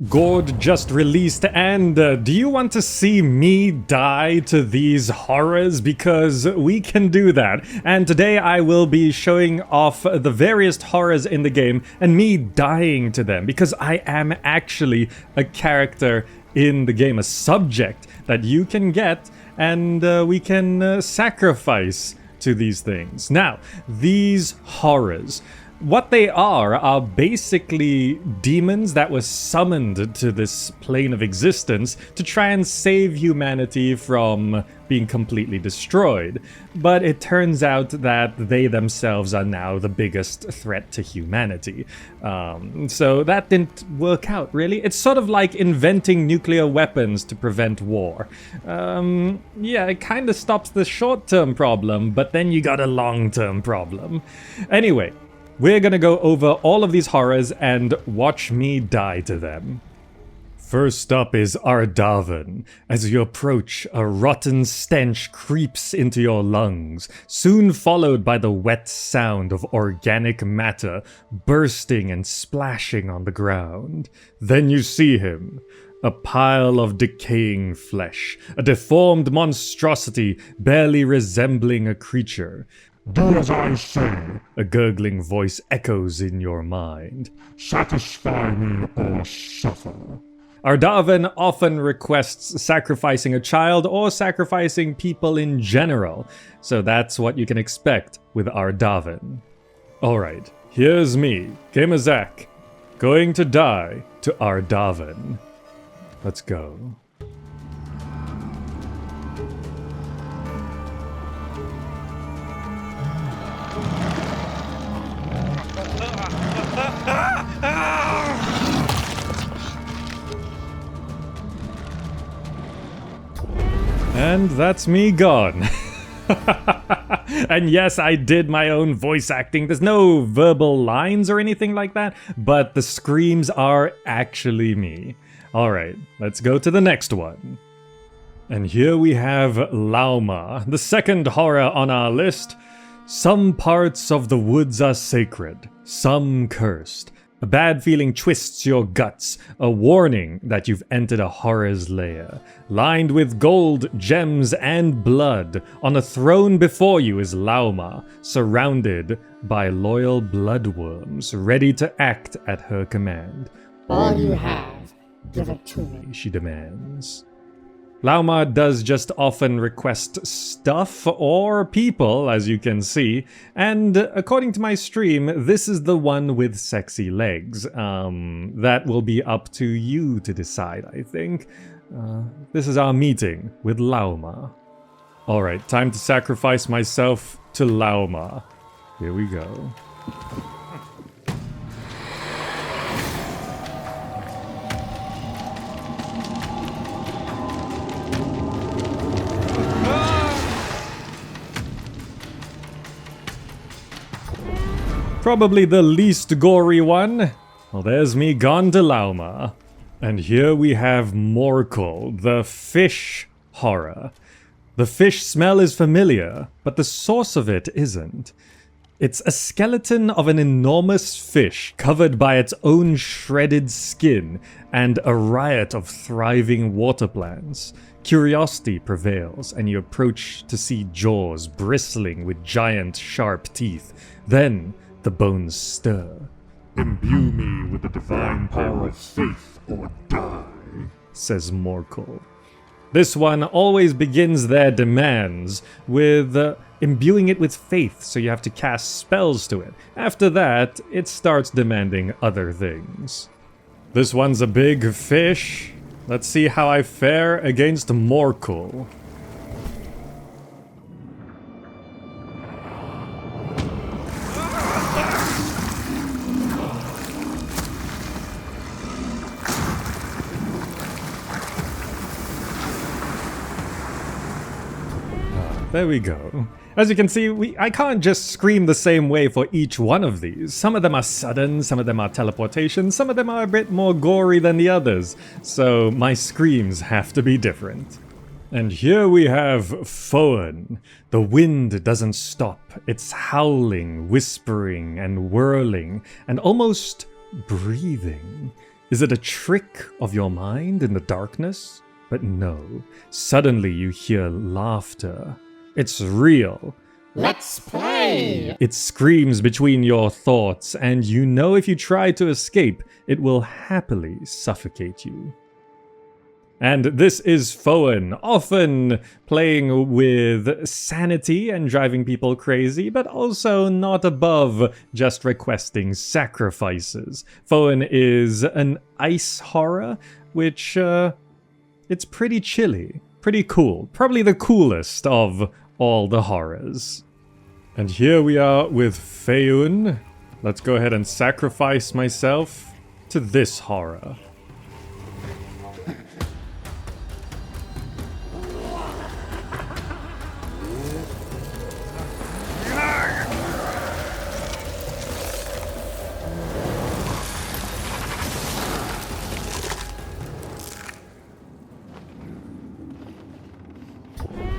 Gord just released, and do you want to see me die to these horrors? Because we can do that. And today I will be showing off the various horrors in the game and me dying to them, because I am actually a character in the game, a subject that you can get, and we can sacrifice to these things. Now, these horrors, what they are basically demons that were summoned to this plane of existence to try and save humanity from being completely destroyed. But it turns out that they themselves are now the biggest threat to humanity. So that didn't work out, really. It's sort of like inventing nuclear weapons to prevent war. Yeah, it kind of stops the short-term problem, but then you got a long-term problem. Anyway, we're gonna go over all of these horrors and watch me die to them. First up is Ardaven. As you approach, a rotten stench creeps into your lungs, soon followed by the wet sound of organic matter bursting and splashing on the ground. Then you see him. A pile of decaying flesh, a deformed monstrosity barely resembling a creature. Do as I say. A gurgling voice echoes in your mind. Satisfy me or suffer. Ardaven often requests sacrificing a child or sacrificing people in general, so that's what you can expect with Ardaven. Alright, here's me, Gamazak, going to die to Ardaven. Let's go. And that's me gone. And yes, I did my own voice acting. There's no verbal lines or anything like that, but the screams are actually me. Alright, let's go to the next one. And here we have Lauma, the second horror on our list. Some parts of the woods are sacred, some cursed. A bad feeling twists your guts, a warning that you've entered a horror's lair. Lined with gold, gems, and blood, on a throne before you is Lauma, surrounded by loyal bloodworms, ready to act at her command. All you have, give it to me, she demands. Lauma does just often request stuff or people, as you can see, and according to my stream, this is the one with sexy legs. That will be up to you to decide, I think. This is our meeting with Lauma. Alright, time to sacrifice myself to Lauma. Here we go. Probably the least gory one. Well, there's me gone to Lauma. And here we have Morkul, the fish horror. The fish smell is familiar, but the source of it isn't. It's a skeleton of an enormous fish covered by its own shredded skin and a riot of thriving water plants. Curiosity prevails, and you approach to see jaws bristling with giant sharp teeth. Then the bones stir. Imbue me with the divine power of faith or die, says Morkul. This one always begins their demands with imbuing it with faith, so you have to cast spells to it. After that, it starts demanding other things. This one's a big fish. Let's see how I fare against Morkul. There we go. As you can see, I can't just scream the same way for each one of these. Some of them are sudden, some of them are teleportation, some of them are a bit more gory than the others. So my screams have to be different. And here we have Foehn. The wind doesn't stop. It's howling, whispering, and whirling, and almost breathing. Is it a trick of your mind in the darkness? But no, suddenly you hear laughter. It's real. Let's play! It screams between your thoughts, and you know if you try to escape, it will happily suffocate you. And this is Foehn, often playing with sanity and driving people crazy, but also not above just requesting sacrifices. Foehn is an ice horror, which, it's pretty chilly, pretty cool. Probably the coolest of all the horrors. And here we are with Foehn. Let's go ahead and sacrifice myself to this horror.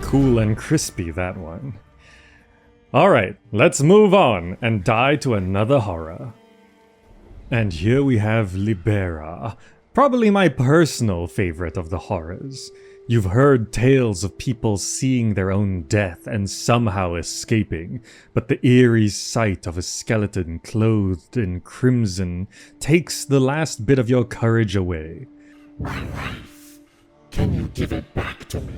Cool and crispy, that one. Alright, let's move on and die to another horror. And here we have Libera, probably my personal favorite of the horrors. You've heard tales of people seeing their own death and somehow escaping, but the eerie sight of a skeleton clothed in crimson takes the last bit of your courage away. My life. Can you give it back to me?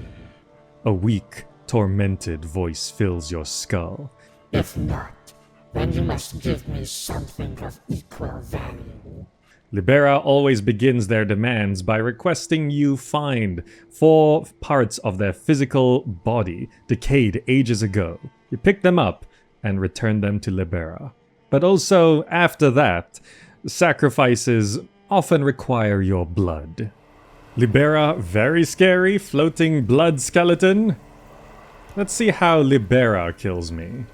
A weak, tormented voice fills your skull. If not, then you must give me something of equal value. Libera always begins their demands by requesting you find 4 parts of their physical body decayed ages ago. You pick them up and return them to Libera. But also, after that, sacrifices often require your blood. Libera, very scary, floating blood skeleton. Let's see how Libera kills me.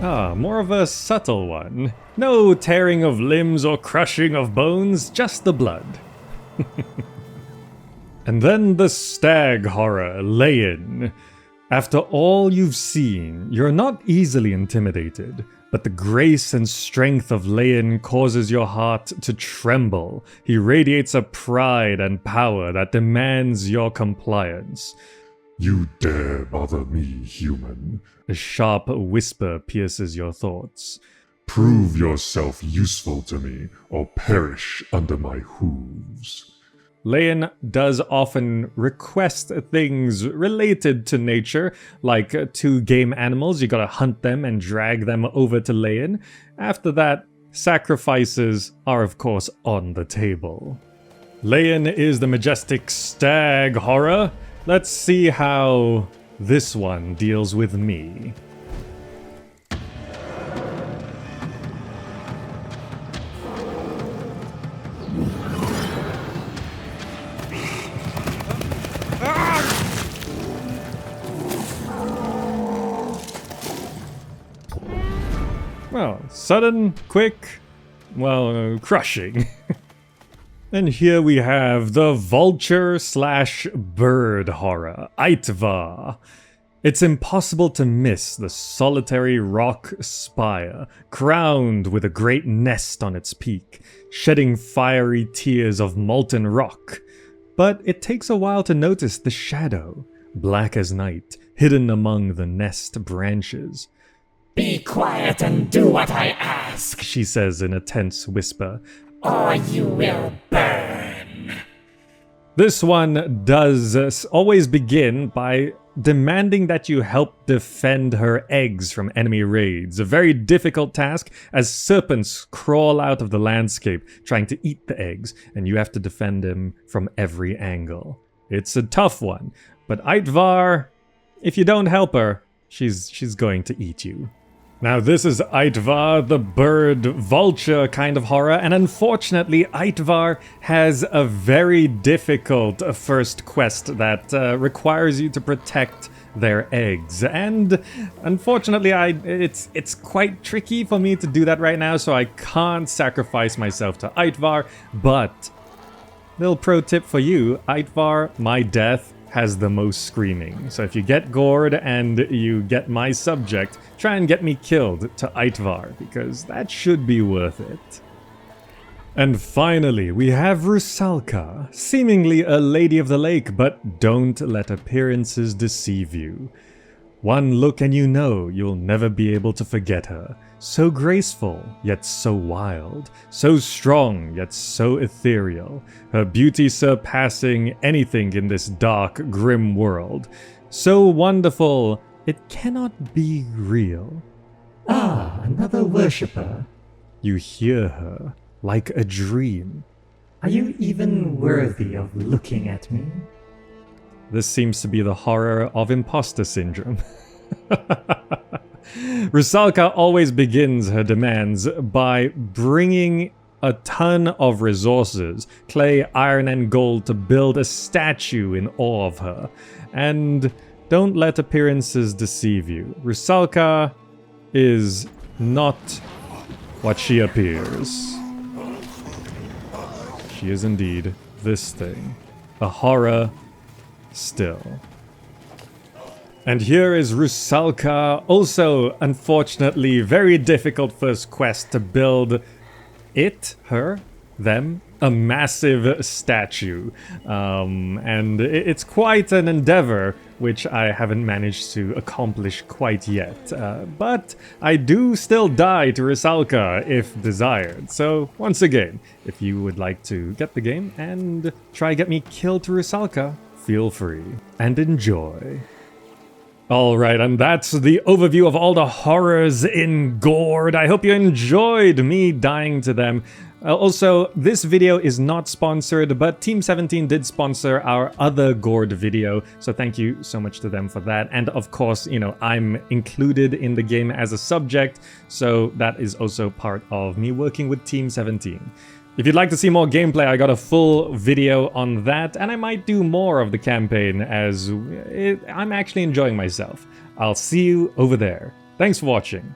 Ah, more of a subtle one. No tearing of limbs or crushing of bones, just the blood. And then the stag horror, Leyin. After all you've seen, you're not easily intimidated, but the grace and strength of Leyin causes your heart to tremble. He radiates a pride and power that demands your compliance. You dare bother me, human. A sharp whisper pierces your thoughts. Prove yourself useful to me, or perish under my hooves. Leyin does often request things related to nature, like 2 game animals. You gotta hunt them and drag them over to Leyin. After that, sacrifices are of course on the table. Leyin is the majestic stag horror. Let's see how this one deals with me. Well, sudden, quick, crushing. And here we have the vulture / bird horror, Aitvar. It's impossible to miss the solitary rock spire, crowned with a great nest on its peak, shedding fiery tears of molten rock. But it takes a while to notice the shadow, black as night, hidden among the nest branches. Be quiet and do what I ask, She says in a tense whisper. or you will burn. This one does always begin by demanding that you help defend her eggs from enemy raids. A very difficult task as serpents crawl out of the landscape trying to eat the eggs, and you have to defend them from every angle. It's a tough one, but Aitvar, if you don't help her, she's going to eat you. Now this is Aitvar, the bird vulture kind of horror, and unfortunately Aitvar has a very difficult first quest that requires you to protect their eggs. And unfortunately, it's quite tricky for me to do that right now, so I can't sacrifice myself to Aitvar, but little pro tip for you, Aitvar, my death has the most screaming. So if you get Gord and you get my subject, try and get me killed to Aitvar, because that should be worth it. And finally, we have Rusalka, seemingly a lady of the lake, but don't let appearances deceive you. One look and you know you'll never be able to forget her. So graceful, yet so wild. So strong, yet so ethereal. Her beauty surpassing anything in this dark, grim world. So wonderful, it cannot be real. Ah, another worshipper. You hear her like a dream. Are you even worthy of looking at me? This seems to be the horror of imposter syndrome. Rusalka always begins her demands by bringing a ton of resources, clay, iron, and gold to build a statue in awe of her. And don't let appearances deceive you. Rusalka is not what she appears. She is indeed this thing. A horror still. And here is Rusalka, also, unfortunately, very difficult first quest to build them, a massive statue. And it's quite an endeavor, which I haven't managed to accomplish quite yet. But I do still die to Rusalka if desired. So, once again, if you would like to get the game and try get me killed to Rusalka, feel free and enjoy. Alright, and that's the overview of all the horrors in Gord. I hope you enjoyed me dying to them. Also, this video is not sponsored, but Team 17 did sponsor our other Gord video, so thank you so much to them for that. And of course, you know, I'm included in the game as a subject, so that is also part of me working with Team 17. If you'd like to see more gameplay, I got a full video on that, and I might do more of the campaign as I'm actually enjoying myself. I'll see you over there. Thanks for watching.